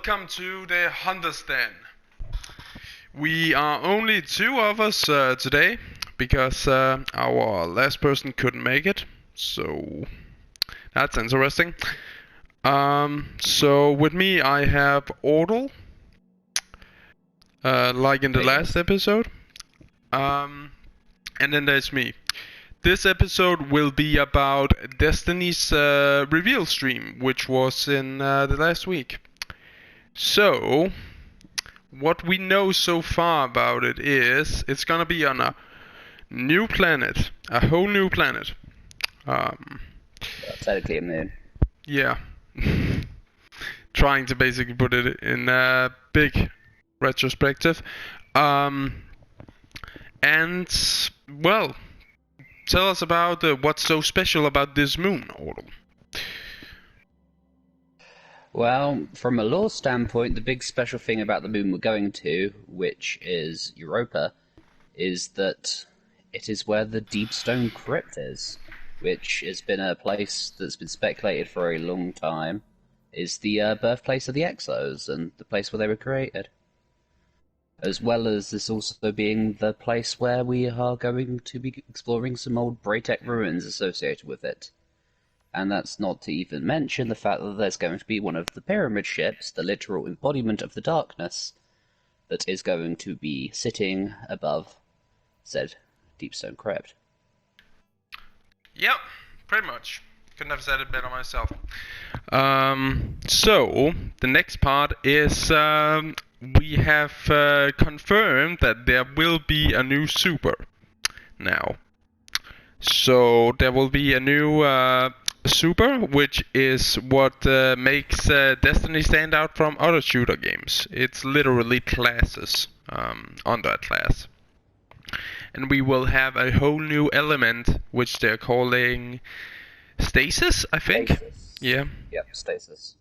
Welcome to the Hunter's Den. We are only two of us today because our last person couldn't make it, so that's interesting. So with me I have Ordle, like in the last episode, and then there's me. This episode will be about Destiny's reveal stream, which was in the last week. So, what we know so far about it is it's gonna be on a new planet, a whole new planet. Technically a moon. Yeah. Trying to basically put it in a big retrospective. And, well, tell us about what's so special about this moon, Ordle. Well, from a lore standpoint, the big special thing about the moon we're going to, which is Europa, is that it is where the Deepstone Crypt is, which has been a place that's been speculated for a long time, is the birthplace of the Exos and the place where they were created. As well as this also being the place where we are going to be exploring some old Braytech ruins associated with it. And that's not to even mention the fact that there's going to be one of the pyramid ships, the literal embodiment of the darkness, that is going to be sitting above said Deepstone Crypt. Yep, pretty much. Couldn't have said it better myself. So, the next part is we have confirmed that there will be a new super now. So, there will be a new super, which is what makes Destiny stand out from other shooter games. It's literally classes under a class. And we will have a whole new element, which they're calling stasis, I think. Stasis. Yeah. Yep, stasis.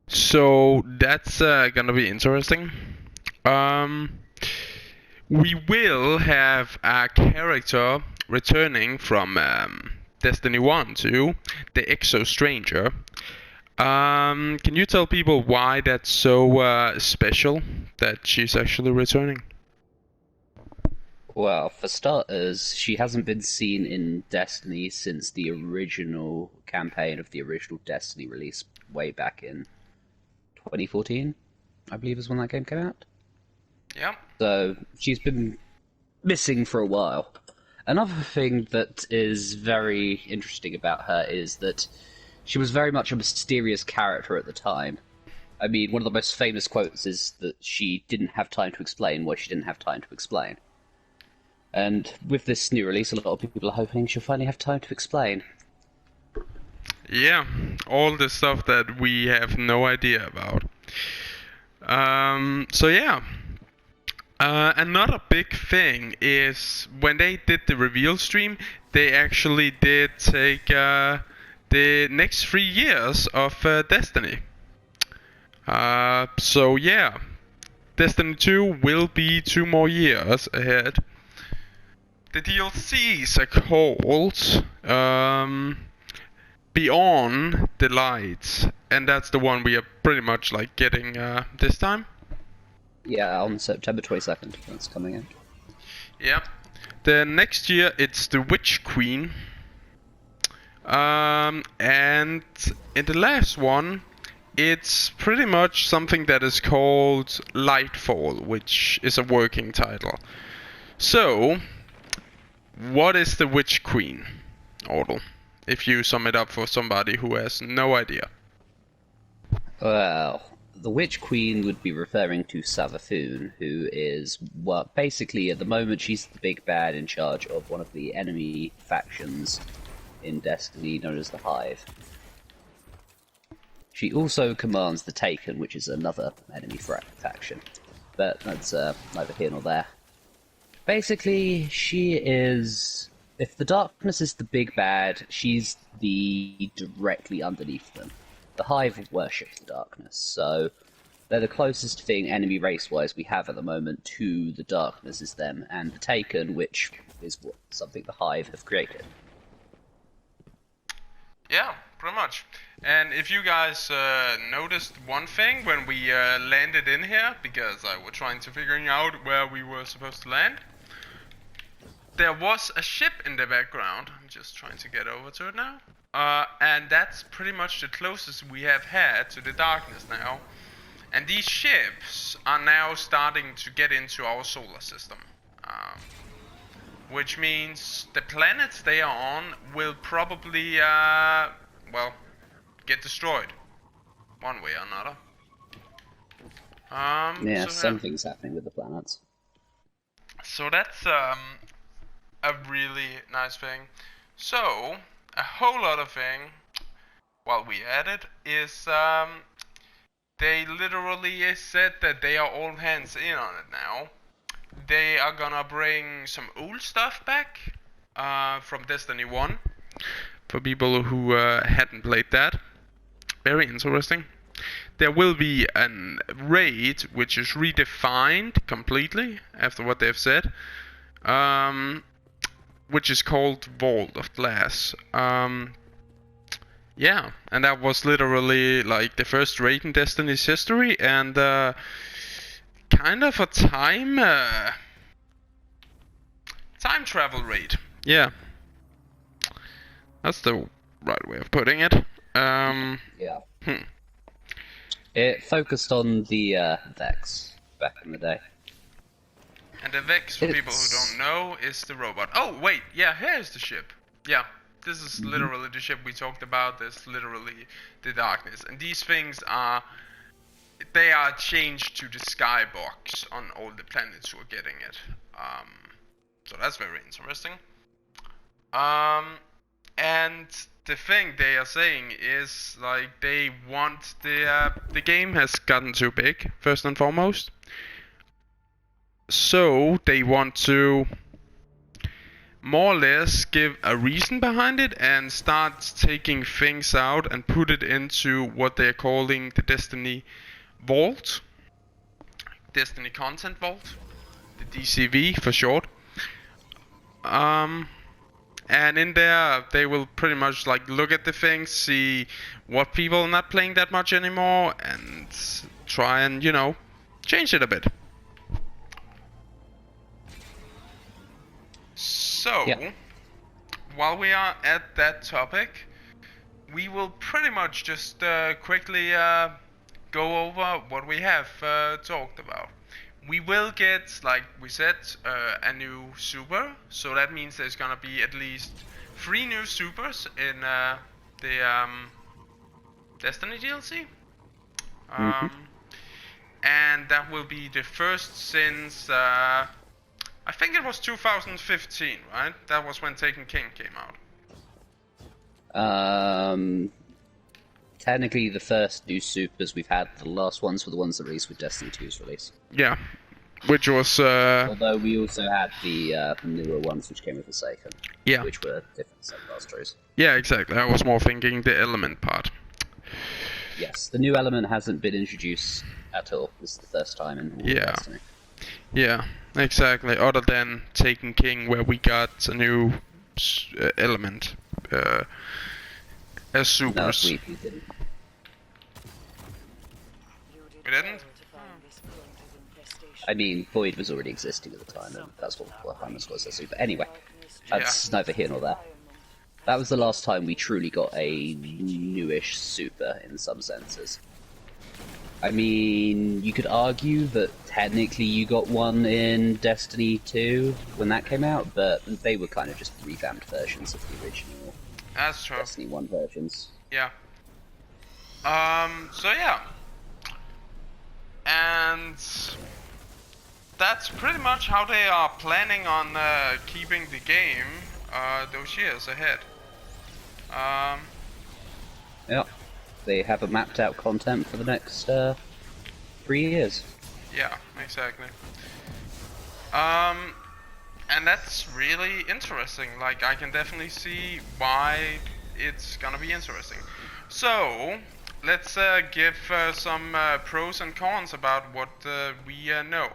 So that's gonna be interesting. We will have a character returning from Destiny 1 to the Exo Stranger. Can you tell people why that's so special that she's actually returning? Well, for starters, she hasn't been seen in Destiny since the original campaign of the original Destiny release way back in 2014, I believe is when that game came out. Yeah. So she's been missing for a while. Another thing that is very interesting about her is that she was very much a mysterious character at the time. I mean, one of the most famous quotes is that she didn't have time to explain what she didn't have time to explain. And with this new release, a lot of people are hoping she'll finally have time to explain. Yeah, all the stuff that we have no idea about. So yeah. Another big thing is when they did the reveal stream, they actually did take the next 3 years of Destiny. So yeah, Destiny 2 will be 2 more years ahead. The DLCs are called Beyond the Lights, and that's the one we are pretty much like getting this time. Yeah, on September 22nd, that's coming in. Yeah. The next year it's the Witch Queen. And in the last one, it's pretty much something that is called Lightfall, which is a working title. So, what is the Witch Queen, Ordle? If you sum it up for somebody who has no idea. Well, the Witch Queen would be referring to Savathun, who is, well, basically at the moment she's the big bad in charge of one of the enemy factions in Destiny known as the Hive. She also commands the Taken, which is another enemy faction, but that's neither here nor there. Basically, she is... If the Darkness is the big bad, she's the directly underneath them. The Hive worship the Darkness, so they're the closest thing enemy race-wise we have at the moment to the Darkness is them, and the Taken, which is something the Hive have created. Yeah, pretty much. And if you guys noticed one thing when we landed in here, because I was trying to figuring out where we were supposed to land, there was a ship in the background. I'm just trying to get over to it now. And that's pretty much the closest we have had to the darkness now. And these ships are now starting to get into our solar system. Which means the planets they are on will probably, well, get destroyed. One way or another. Yeah, something's happening with the planets. So that's a really nice thing. So, a whole other thing, while we at it, is they literally said that they are all hands in on it now. They are gonna bring some old stuff back from Destiny 1 for people who hadn't played that. Very interesting. There will be a raid which is redefined completely after what they've said, which is called Vault of Glass. Yeah, and that was literally like the first raid in Destiny's history, and kind of a time travel raid. Yeah, that's the right way of putting it. Yeah. It focused on the Vex back in the day. And the Vex, for people who don't know, is the robot. Oh wait, yeah, here's the ship. Yeah, this is literally the ship we talked about. This literally the darkness, and these things are. They are changed to the skybox on all the planets who are getting it. So that's very interesting. And the thing they are saying is like they want the game has gotten too big, first and foremost. So they want to more or less give a reason behind it and start taking things out and put it into what they're calling the Destiny Vault, Destiny Content Vault, the DCV for short. And in there they will pretty much like look at the things, see what people are not playing that much anymore, and try and, you know, change it a bit. So, while we are at that topic, we will pretty much just quickly go over what we have talked about. We will get, like we said, a new super, so that means there's gonna be at least 3 new supers in the Destiny DLC. And that will be the first since, I think it was 2015, right? That was when Taken King came out. Technically, the first new supers we've had, the last ones were the ones that released with Destiny 2's release. Yeah, which was... Although we also had the newer ones which came with the second. Yeah. Which were different subclass trees. Yeah, exactly. I was more thinking the element part. Yes, the new element hasn't been introduced at all. This is the first time in all Destiny. Yeah, exactly. Other than Taken King, where we got a new element as supers. No, we didn't. We didn't? I mean, Void was already existing at the time, and that's what Warhammer was as super. Anyway, that's neither here nor there. That was the last time we truly got a newish super in some senses. I mean, you could argue that technically you got one in Destiny 2 when that came out, but they were kind of just revamped versions of the original Destiny 1 versions. Yeah. So yeah. And that's pretty much how they are planning on keeping the game those years ahead. Yeah. They have a mapped out content for the next 3 years. Yeah, exactly. And that's really interesting. Like, I can definitely see why it's gonna be interesting. So, let's give some pros and cons about what we know.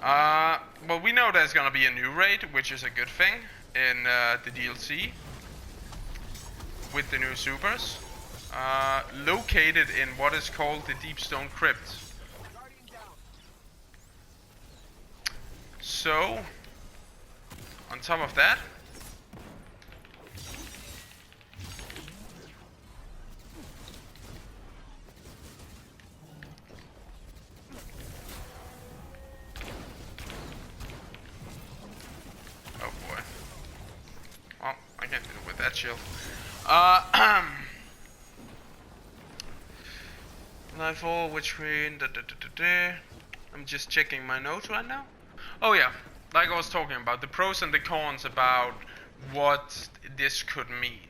Well, we know there's gonna be a new raid, which is a good thing in the DLC. with the new supers, located in what is called the Deepstone Crypt. So, on top of that, oh boy. Well, I can't deal with that shield. Nightfall, which rain, I'm just checking my notes right now. Oh yeah, like I was talking about, the pros and the cons about what this could mean.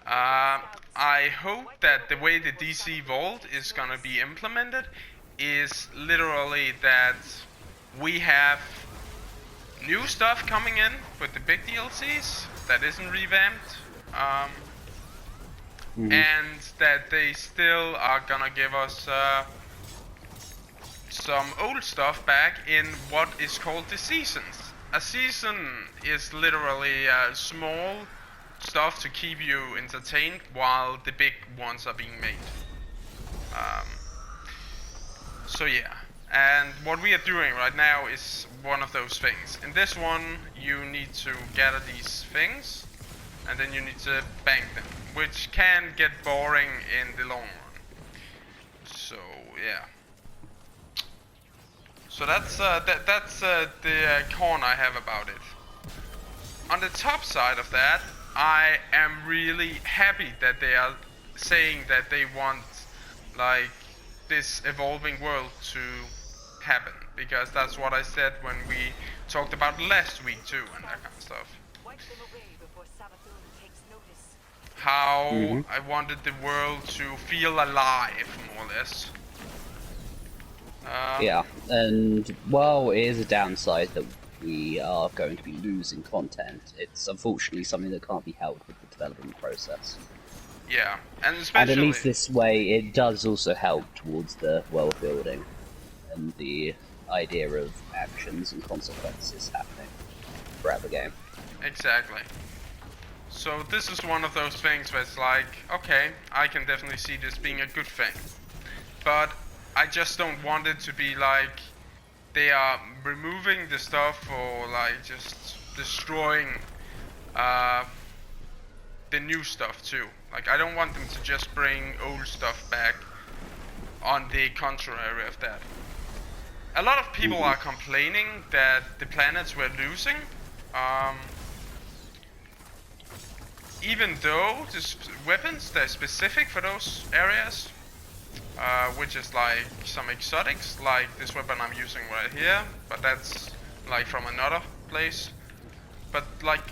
I hope that the way the DC Vault is gonna be implemented is literally that we have new stuff coming in with the big DLCs that isn't revamped. And that they still are gonna give us some old stuff back in what is called the seasons. A season is literally small stuff to keep you entertained while the big ones are being made. So yeah, and what we are doing right now is one of those things. In this one, you need to gather these things, and then you need to bank them, which can get boring in the long run. So yeah. So that's the con I have about it. On the top side of that, I am really happy that they are saying that they want like this evolving world to happen, because that's what I said when we talked about last week too, and that kind of stuff. How I wanted the world to feel alive, more or less. Yeah, and while it is a downside that we are going to be losing content, it's unfortunately something that can't be helped with the development process. Yeah, and especially... And at least this way, it does also help towards the world building and the idea of actions and consequences happening throughout the game. Exactly. So this is one of those things where it's like, okay, I can definitely see this being a good thing. But I just don't want it to be like they are removing the stuff or like just destroying the new stuff too. Like I don't want them to just bring old stuff back, on the contrary of that. A lot of people are complaining that the planets we're losing, even though the weapons they're specific for those areas, which is like some exotics, like this weapon I'm using right here, but that's like from another place. But like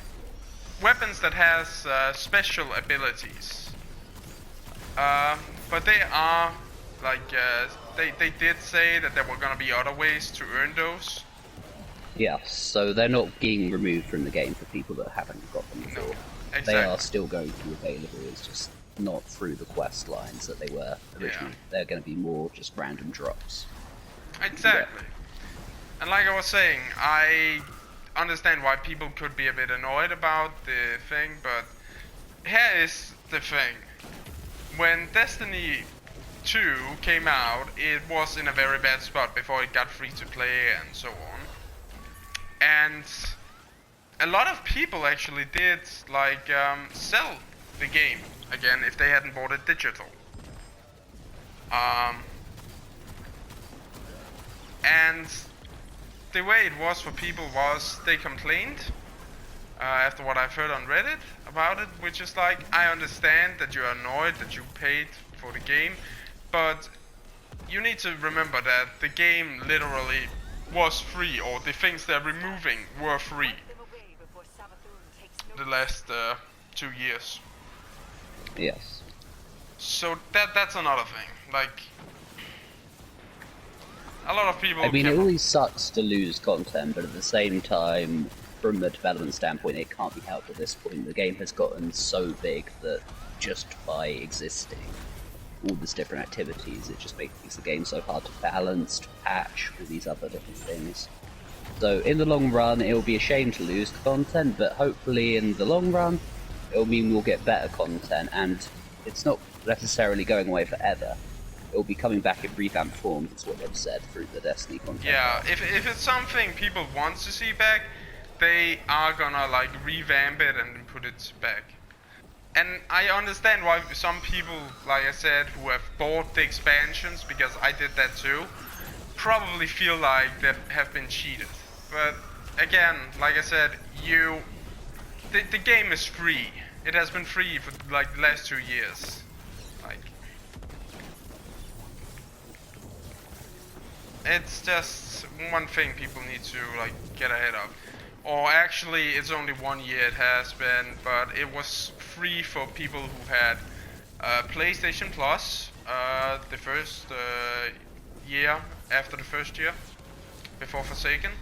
weapons that has special abilities, but they are like they did say that there were gonna be other ways to earn those. Yeah, so they're not being removed from the game for people that haven't got them before. No, exactly. They are still going to be available, it's just not through the quest lines that they were originally. Yeah. They're going to be more just random drops. Exactly. Yeah. And like I was saying, I understand why people could be a bit annoyed about the thing, but here is the thing. When Destiny 2 came out, it was in a very bad spot before it got free to play and so on. And a lot of people actually did like sell the game again if they hadn't bought it digital. And the way it was for people was they complained after what I've heard on Reddit about it, which is like, I understand that you're annoyed that you paid for the game, but you need to remember that the game literally was free, or the things they're removing were free the last 2 years. Yes. So that's another thing. Like, a lot of people... I mean, it always sucks to lose content, but at the same time, from a development standpoint, it can't be helped at this point. The game has gotten so big that just by existing, all these different activities, it just makes the game so hard to balance, to patch, all these other different things. So in the long run, it will be a shame to lose content, but hopefully in the long run, it it'll mean we'll get better content, and it's not necessarily going away forever. It'll be coming back in revamped form, is what they've said through the Destiny content. Yeah, if it's something people want to see back, they are gonna like revamp it and put it back. And I understand why some people, like I said, who have bought the expansions, because I did that too, probably feel like they have been cheated. But again, like I said, the game is free. It has been free for like the last 2 years. Like, it's just one thing people need to like get ahead of. Or actually, it's only 1 year it has been, but it was free for people who had PlayStation Plus the first year after the first year before Forsaken.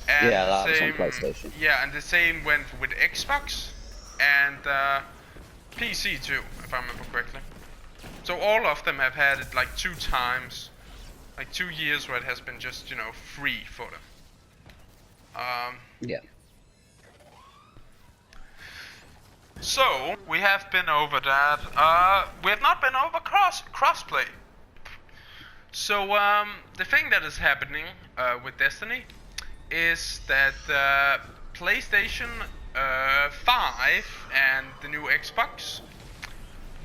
And yeah, that was on PlayStation. Yeah, and the same went with Xbox and PC too, if I remember correctly. So all of them have had it like 2 times, like 2 years where it has been just, you know, free for them. Yeah. So we have been over that. We have not been over crossplay. So the thing that is happening with Destiny is that PlayStation 5 and the new Xbox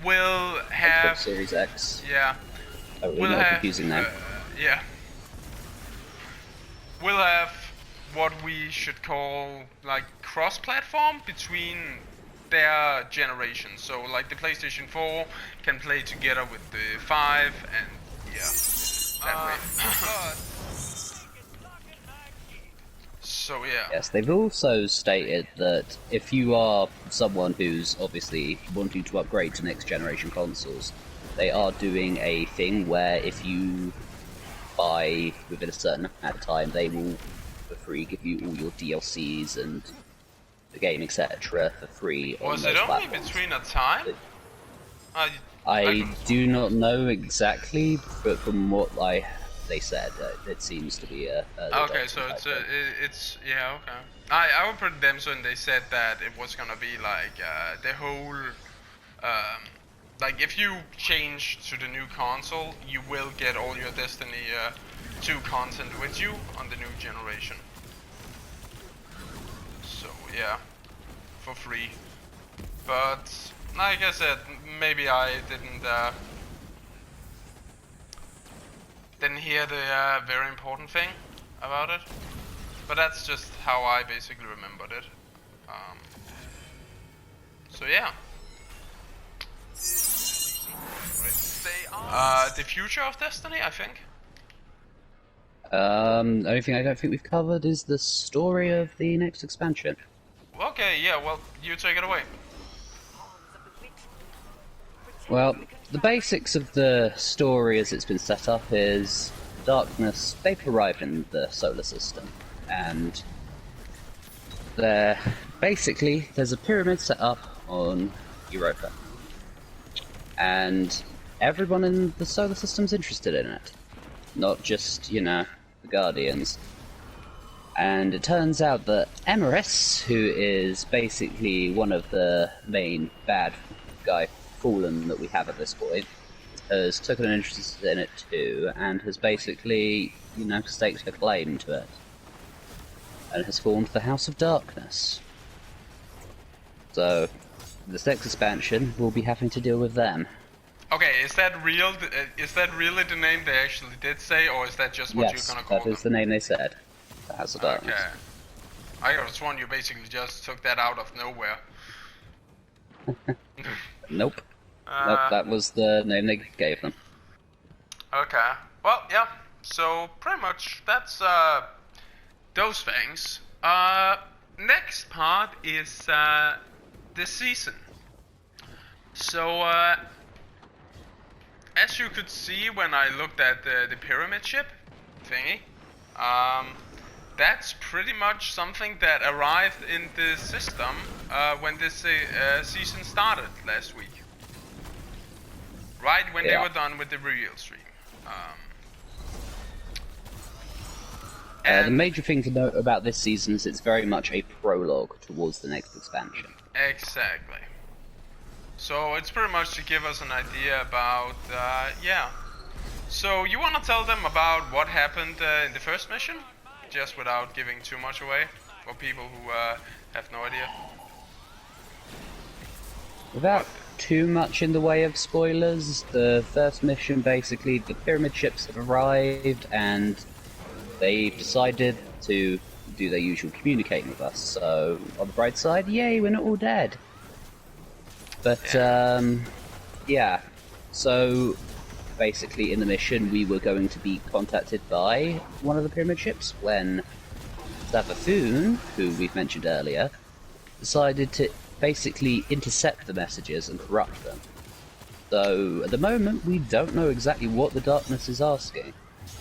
will have Xbox Series X. Yeah. Oh, we're not confusing them. Yeah. We'll have what we should call like cross-platform between their generations. So like the PlayStation 4 can play together with the 5 and yeah, that way. So yeah. Yes, they've also stated that if you are someone who's obviously wanting to upgrade to next generation consoles, they are doing a thing where if you buy within a certain amount of time, they will for free give you all your DLCs and the game, etc. for free. Was on it those only platforms. between a time? I do not know exactly, but from what they said, it seems to be a okay, so it's yeah, okay. I would put them so, and they said that it was gonna be like the whole like if you change to the new console, you will get all your Destiny 2 content with you on the new generation. So yeah, for free. But like I said, maybe I didn't hear the very important thing about it, but that's just how I basically remembered it. So yeah. The future of Destiny, I think. The only thing I don't think we've covered is the story of the next expansion. Okay, yeah, well, you take it away. Well, the basics of the story as it's been set up is darkness. They've arrived in the solar system, and there's a pyramid set up on Europa, and everyone in the solar system's interested in it, not just, you know, the Guardians. And it turns out that Emerus, who is basically one of the main bad guy Fallen that we have at this point, has taken an interest in it too, and has basically, you know, staked a claim to it, and has formed the House of Darkness. So, this next expansion will be having to deal with them. Okay, is that real? Is that really the name they actually did say, or is that just what you're gonna call them? Yes, that is the name they said. The House of Darkness. Okay. I could have sworn you basically just took that out of nowhere. Nope. Nope, that was the name they gave them. Okay. Well, yeah. So pretty much that's those things. Next part is the season. So as you could see when I looked at the pyramid ship thingy, that's pretty much something that arrived in the system when this season started last week. Right when they were done with the reveal stream. The major thing to note about this season is it's very much a prologue towards the next expansion. Exactly. So it's pretty much to give us an idea about, yeah. So you want to tell them about what happened in the first mission? Just without giving too much away for people who have no idea. Without too much in the way of spoilers, the first mission basically, the pyramid ships have arrived and they've decided to do their usual communicating with us. So, on the bright side, yay, we're not all dead. But, yeah. So, basically, in the mission, we were going to be contacted by one of the pyramid ships when Savathun, who we've mentioned earlier, decided to basically intercept the messages and corrupt them. So, at the moment, we don't know exactly what the darkness is asking,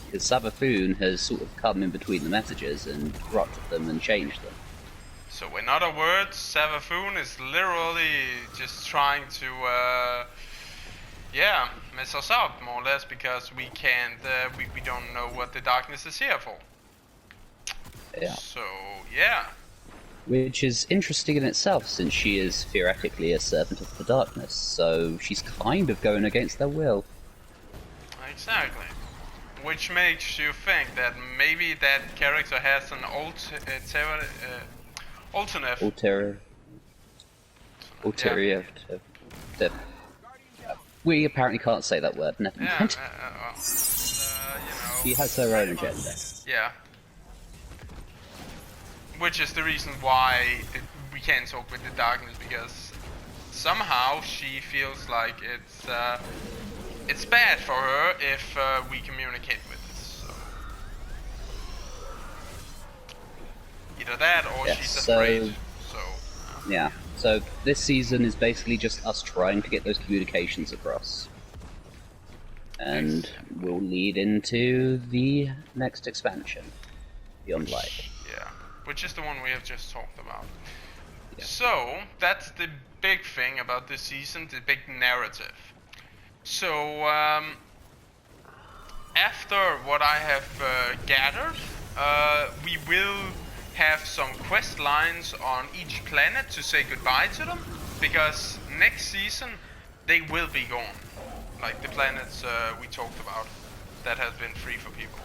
because Savathun has sort of come in between the messages and corrupted them and changed them. So in other words, Savathun is literally just trying to, yeah, mess us up more or less because we can't, we don't know what the darkness is here for. Yeah. So yeah. Which is interesting in itself, since she is theoretically a servant of the darkness, so she's kind of going against their will. Exactly. Which makes you think that maybe that character has an ulterior. We apparently can't say that word. Never mind. Well, She has her own agenda. Yeah. Which is the reason why we can't talk with the darkness, because somehow she feels like it's bad for her if we communicate with it. So. Either that or she's afraid. Yeah. So this season is basically just us trying to get those communications across. And will lead into the next expansion, Beyond Light. Yeah, which is the one we have just talked about. Yeah. So, that's the big thing about this season, the big narrative. So, after what I have gathered, we will have some quest lines on each planet to say goodbye to them, because next season they will be gone. Like the planets we talked about that has been free for people.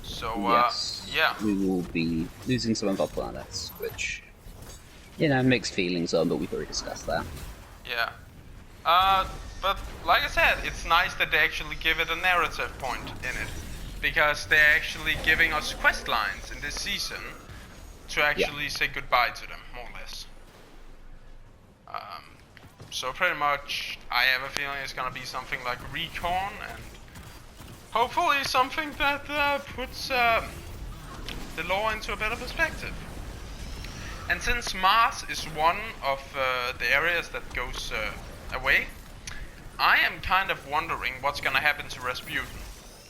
So, yes, yeah. We will be losing some of our planets, which, you know, mixed feelings on, but we've already discussed that. Yeah. But like I said, it's nice that they actually give it a narrative point in it. Because they're actually giving us quest lines in this season to actually say goodbye to them, more or less. So pretty much, I have a feeling it's gonna be something like Recon, and hopefully something that puts the lore into a better perspective. And since Mars is one of the areas that goes away, I am kind of wondering what's gonna happen to Rasputin.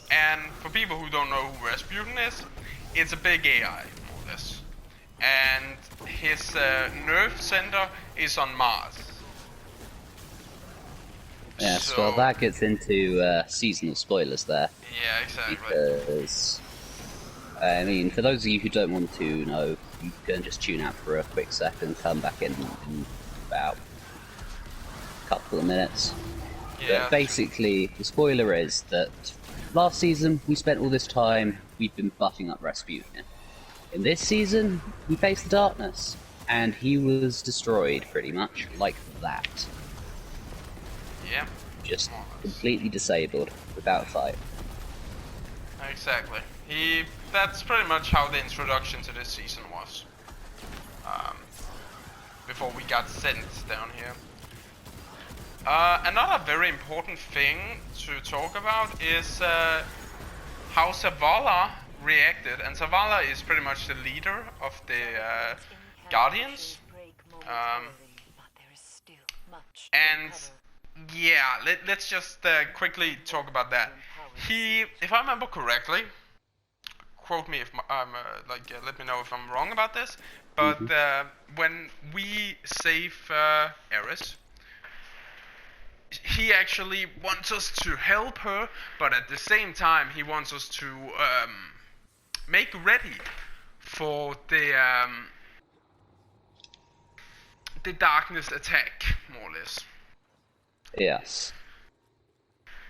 And for people who don't know who Rasputin is, it's a big AI, more or less. And his nerve center is on Mars. Yes, well, that gets into seasonal spoilers there. Yeah, exactly. Because, I mean, for those of you who don't want to know, you can just tune out for a quick second, come back in about a couple of minutes. Yeah. But basically, the spoiler is that last season, we spent all this time, we've been butting up Rasputin. In this season, we faced the darkness, and he was destroyed, pretty much, like that. Yeah. Just completely disabled, without a fight. Exactly. That's pretty much how the introduction to this season was. Before we got sent down here. Another very important thing to talk about is how Zavala reacted. And Zavala is pretty much the leader of the Guardians. And yeah, let's just quickly talk about that. If I remember correctly, quote me if I'm let me know if I'm wrong about this. But when we save Eris, he actually wants us to help her, but at the same time he wants us to make ready for the the darkness attack, more or less. Yes.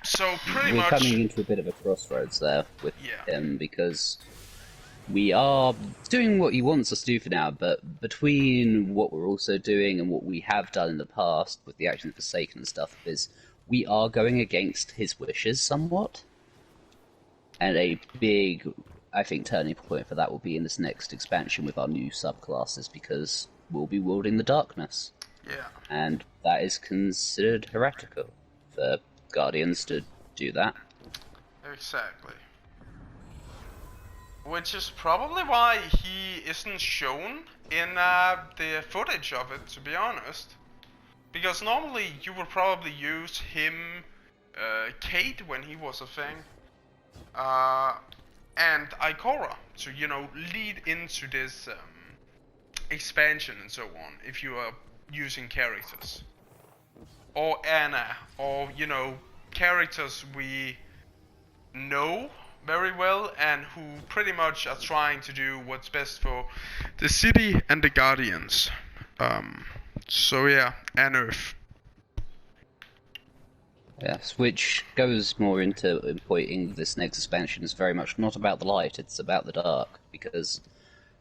So pretty We're much coming into a bit of a crossroads there with him, because we are doing what he wants us to do for now, but between what we're also doing and what we have done in the past with the Action of Forsaken and stuff, is we are going against his wishes somewhat. And a big, I think, turning point for that will be in this next expansion with our new subclasses, because we'll be wielding the darkness. Yeah. And that is considered heretical for Guardians to do that. Exactly. Which is probably why he isn't shown in the footage of it, to be honest. Because normally you would probably use him, Kate when he was a thing, and Ikora to, you know, lead into this expansion and so on, if you are using characters. Or Anna, or, you know, characters we know very well and who pretty much are trying to do what's best for the city and the Guardians. So yeah, and Earth. Yes, which goes more into pointing this next expansion is very much not about the light, it's about the dark, because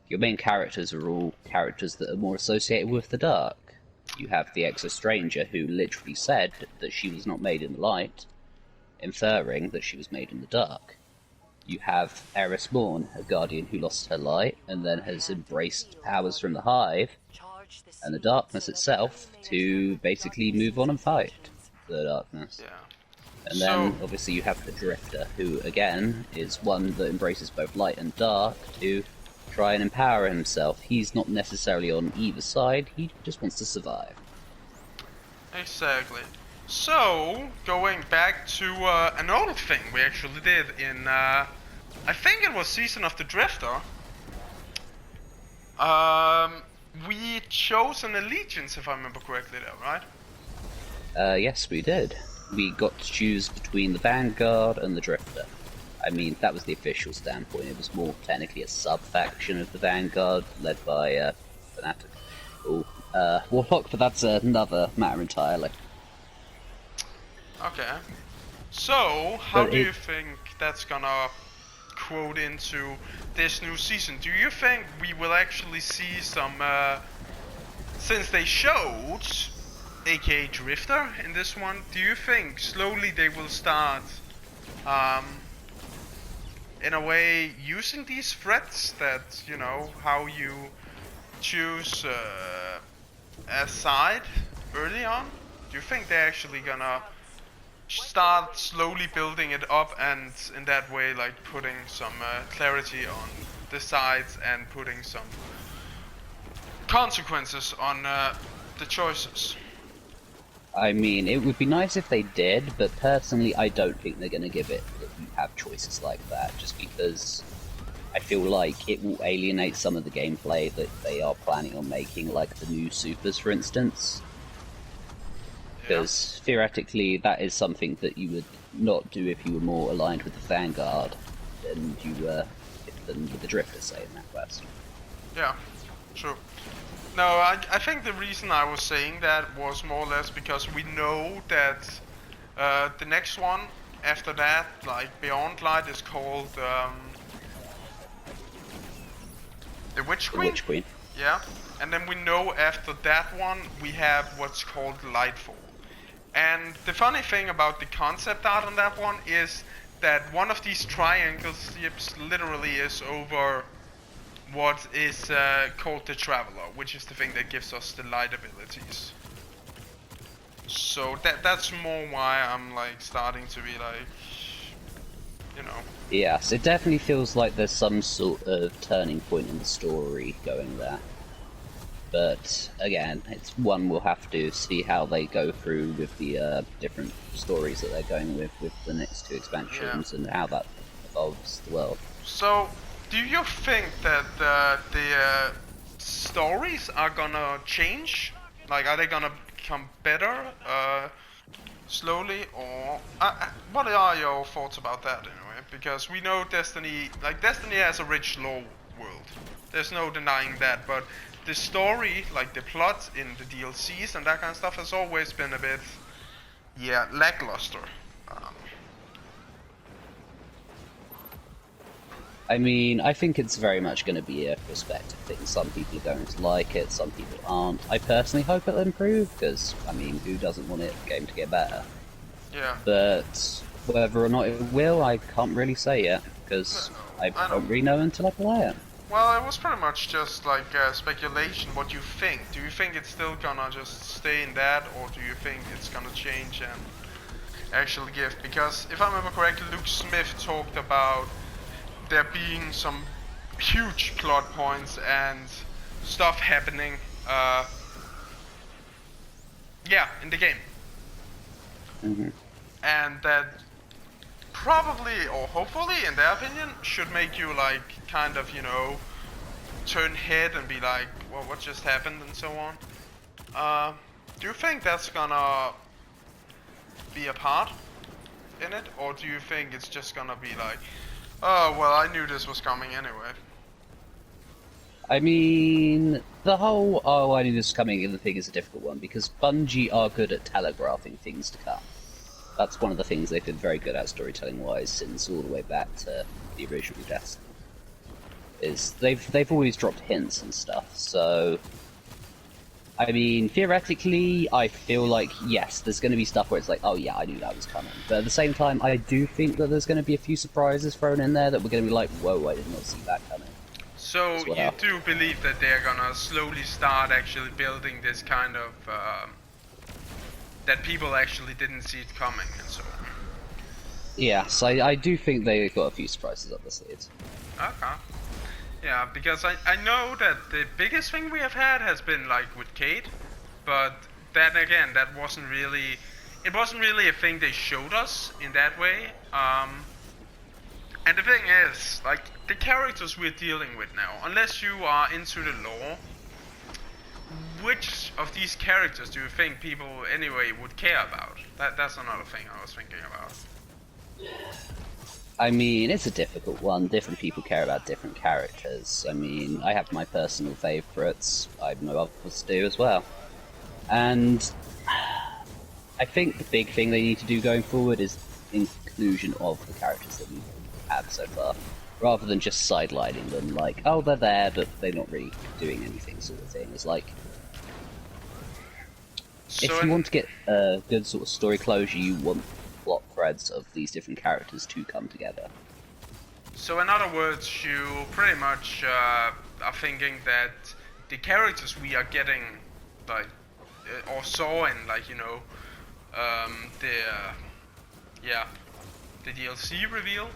your main characters are all characters that are more associated with the dark. You have the Exo-Stranger, who literally said that she was not made in the light, inferring that she was made in the dark. You have Eris Morn, a Guardian who lost her light and then has embraced powers from the Hive and the darkness itself to basically move on and fight the darkness. Yeah. And then, obviously, you have the Drifter, who, again, is one that embraces both light and dark to try and empower himself. He's not necessarily on either side, he just wants to survive. Exactly. So, going back to an old thing we actually did in, I think it was Season of the Drifter. We chose an allegiance, if I remember correctly though, right? Yes, we did. We got to choose between the Vanguard and the Drifter. I mean, that was the official standpoint. It was more technically a sub-faction of the Vanguard, led by, Fanatic. Warlock, but that's another matter entirely. Okay. So, how do you think that's gonna quote into this new season? Do you think we will actually see some, since they showed aka Drifter in this one, do you think slowly they will start, in a way, using these threats that, you know, how you choose a side early on? Do you think they're actually gonna start slowly building it up and in that way like putting some clarity on the sides and putting some consequences on the choices? I mean, it would be nice if they did, but personally I don't think they're going to give it that you have choices like that, just because I feel like it will alienate some of the gameplay that they are planning on making, like the new supers for instance. Because theoretically, that is something that you would not do if you were more aligned with the Vanguard than you were with the Drifter, say, in that quest. Yeah, true. No, I think the reason I was saying that was more or less because we know that the next one after that, like Beyond Light, is called the Witch Queen. The Witch Queen. Yeah, and then we know after that one we have what's called Lightfall. And the funny thing about the concept art on that one is that one of these triangle ships literally is over what is called the Traveler, which is the thing that gives us the light abilities. So that's more why I'm like starting to be like, you know. Yes, it definitely feels like there's some sort of turning point in the story going there. But again, it's one we'll have to see how they go through with the different stories that they're going with the next two expansions and how that evolves the world. So, do you think that the stories are gonna change? Like, are they gonna become better slowly, or what are your thoughts about that anyway? Because we know Destiny has a rich lore world. There's no denying that, but the story, like the plot in the DLCs and that kind of stuff, has always been a bit, yeah, lackluster. I mean, I think it's very much going to be a perspective thing. Some people are going to like it, some people aren't. I personally hope it'll improve, because, I mean, who doesn't want the game to get better? Yeah. But whether or not it will, I can't really say yet, because I don't really know until I play it. Well, it was pretty much just like speculation. What do you think? Do you think it's still gonna just stay in that, or do you think it's gonna change and actually give? Because if I remember correctly, Luke Smith talked about there being some huge plot points and stuff happening, yeah, in the game. And that probably, or hopefully, in their opinion, should make you like kind of, you know, turn head and be like, well, what just happened and so on. Do you think that's gonna be a part in it, or do you think it's just gonna be like, oh, well, I knew this was coming anyway? I mean, the whole, oh, I knew this was coming in the thing is a difficult one, because Bungie are good at telegraphing things to come. That's one of the things they've been very good at storytelling-wise since all the way back to the original Destiny. Is they've always dropped hints and stuff, so... I mean, theoretically, I feel like, yes, there's going to be stuff where it's like, oh yeah, I knew that was coming. But at the same time, I do think that there's going to be a few surprises thrown in there that we're going to be like, whoa, I did not see that coming. So you do believe that they're gonna slowly start actually building this kind of, that people actually didn't see it coming and so on? Yes, I do think they've got a few surprises up the sleeves. Okay. Yeah, because I know that the biggest thing we have had has been like with Kate, but then again, that wasn't really, it wasn't really a thing they showed us in that way. And the thing is, like, the characters we're dealing with now, unless you are into the lore, which of these characters do you think people anyway would care about? That's another thing I was thinking about. I mean, it's a difficult one. Different people care about different characters. I mean, I have my personal favourites. I know others do as well. And I think the big thing they need to do going forward is inclusion of the characters that we have so far, rather than just sidelining them like, oh, they're there, but they're not really doing anything sort of thing. It's like, so if you want to get a good sort of story closure, you want plot threads of these different characters to come together. So in other words, you pretty much are thinking that the characters we are getting, like, or saw in, like, you know, the DLC reveal,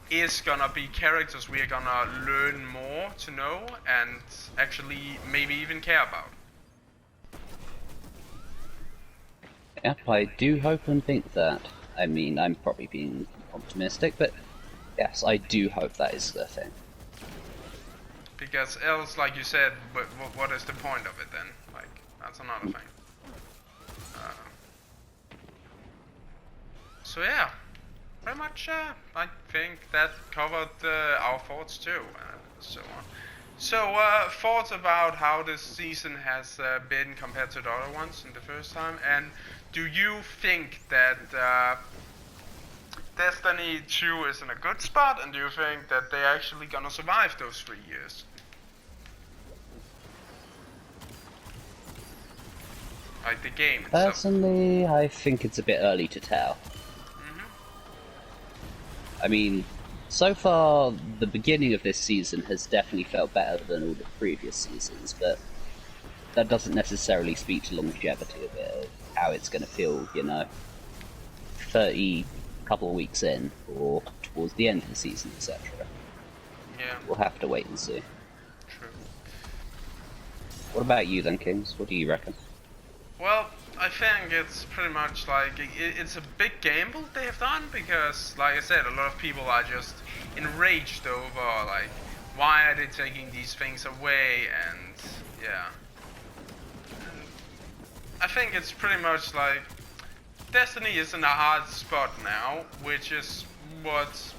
is gonna be characters we are gonna learn more to know and actually maybe even care about. Yep, I do hope and think that. I mean, I'm probably being optimistic, but yes, I do hope that is the thing. Because else, like you said, what is the point of it then? Like, that's another thing. So yeah, pretty much, I think that covered our thoughts too, so on. So, thoughts about how this season has been compared to the other ones in the first time, and do you think that Destiny 2 is in a good spot, and do you think that they're actually gonna survive those 3 years? Like the game itself. Personally, I think it's a bit early to tell. I mean, so far, the beginning of this season has definitely felt better than all the previous seasons, but that doesn't necessarily speak to longevity of it, of how it's going to feel, you know, 30 couple of weeks in, or towards the end of the season, etc. Yeah. We'll have to wait and see. True. What about you then, Kings? What do you reckon? Well, I think it's pretty much like, it's a big gamble they have done, because, like I said, a lot of people are just enraged over, like, why are they taking these things away, and, yeah. I think it's pretty much like, Destiny is in a hard spot now, which is what,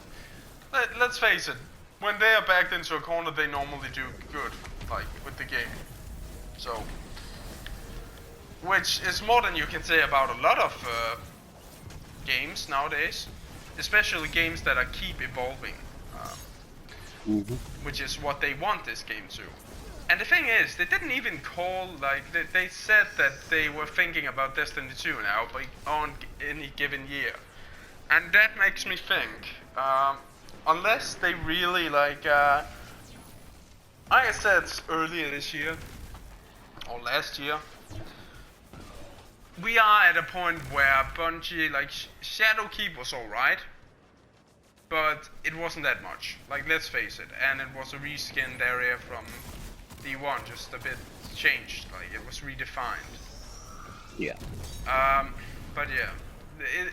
let's face it, when they are backed into a corner, they normally do good, like, with the game. So, which is more than you can say about a lot of games nowadays, especially games that are keep evolving, which is what they want this game to. And the thing is, they didn't even call, like, they said that they were thinking about Destiny 2 now, but on any given year. And that makes me think, unless they really, like I said earlier this year, or last year, we are at a point where Bungie, like, Shadowkeep was alright, but it wasn't that much. Like, let's face it, and it was a reskinned area from D1, just a bit changed, like, it was redefined. Yeah. But yeah,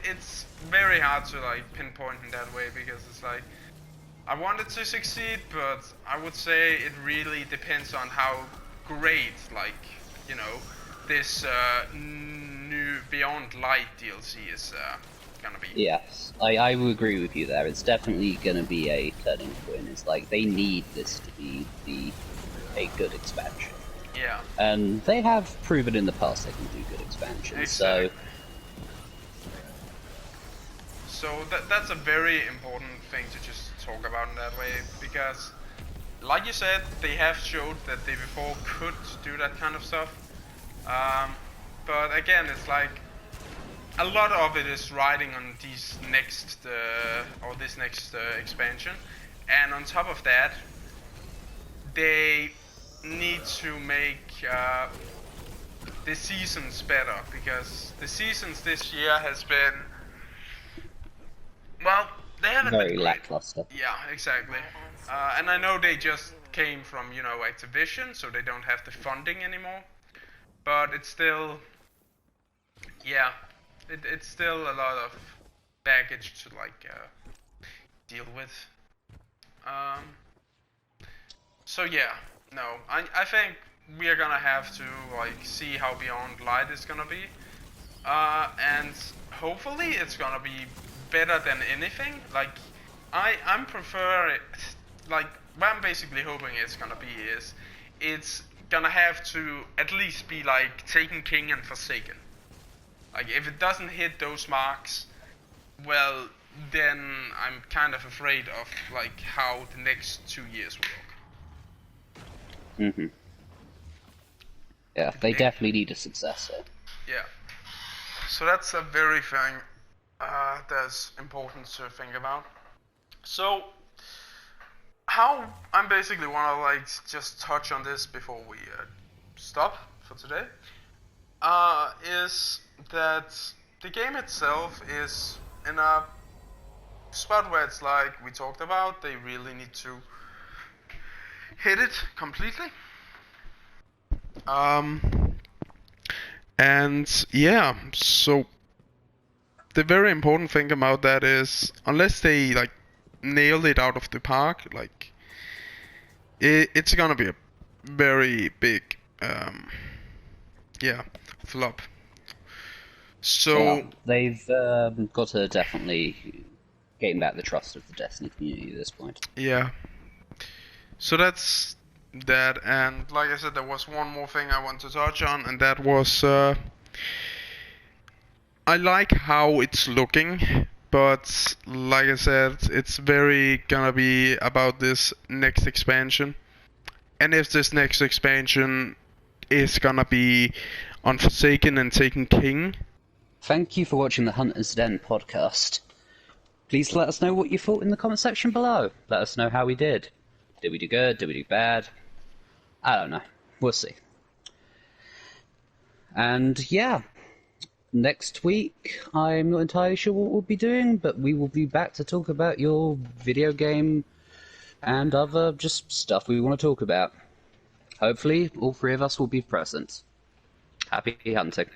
it's very hard to, like, pinpoint in that way, because it's like, I want it to succeed, but I would say it really depends on how great, like, you know, this new Beyond Light DLC is gonna be. Yes, I will agree with you there. It's definitely gonna be a turning point. It's like, they need this to be a good expansion. Yeah. And they have proven in the past they can do good expansions, Exactly. so... So that's a very important thing to just talk about in that way, because, like you said, they have showed that they before could do that kind of stuff. But again, it's like, a lot of it is riding on these next, this next expansion. And on top of that, they need to make the seasons better, because the seasons this year has been, well, they haven't very been great. lackluster. Yeah, exactly. And I know they just came from, you know, Activision, so they don't have the funding anymore. But it's still, yeah, it's still a lot of baggage to, like, deal with. So yeah, no, I think we are gonna have to, like, see how Beyond Light is gonna be. And hopefully it's gonna be better than anything. Like, I'm like, what I'm basically hoping it's gonna be is, it's gonna have to at least be like Taken King and Forsaken. Like, if it doesn't hit those marks, well, then I'm kind of afraid of, like, how the next 2 years will look. Yeah, they definitely need a successor. Yeah. So that's a very thing that's important to think about. So, how I'm basically want to, like, just touch on this before we stop for today, is that the game itself is in a spot where it's like we talked about, they really need to hit it completely. And yeah, so the very important thing about that is, unless they, like, nail it out of the park, like, it's gonna be a very big flop. So yeah, they've got to definitely gain back the trust of the Destiny community at this point. yeah, so that's that. And like I said, there was one more thing I want to touch on, and that was I like how it's looking, but like I said, it's very gonna be about this next expansion. And if this next expansion is gonna be on Forsaken and Taken King. Thank you for watching the Hunter's Den podcast. Please let us know what you thought in the comment section below. Let us know how we did. Did we do good? Did we do bad? I don't know. We'll see. And yeah, next week, I'm not entirely sure what we'll be doing, but we will be back to talk about your video game and other just stuff we want to talk about. Hopefully, all three of us will be present. Happy hunting.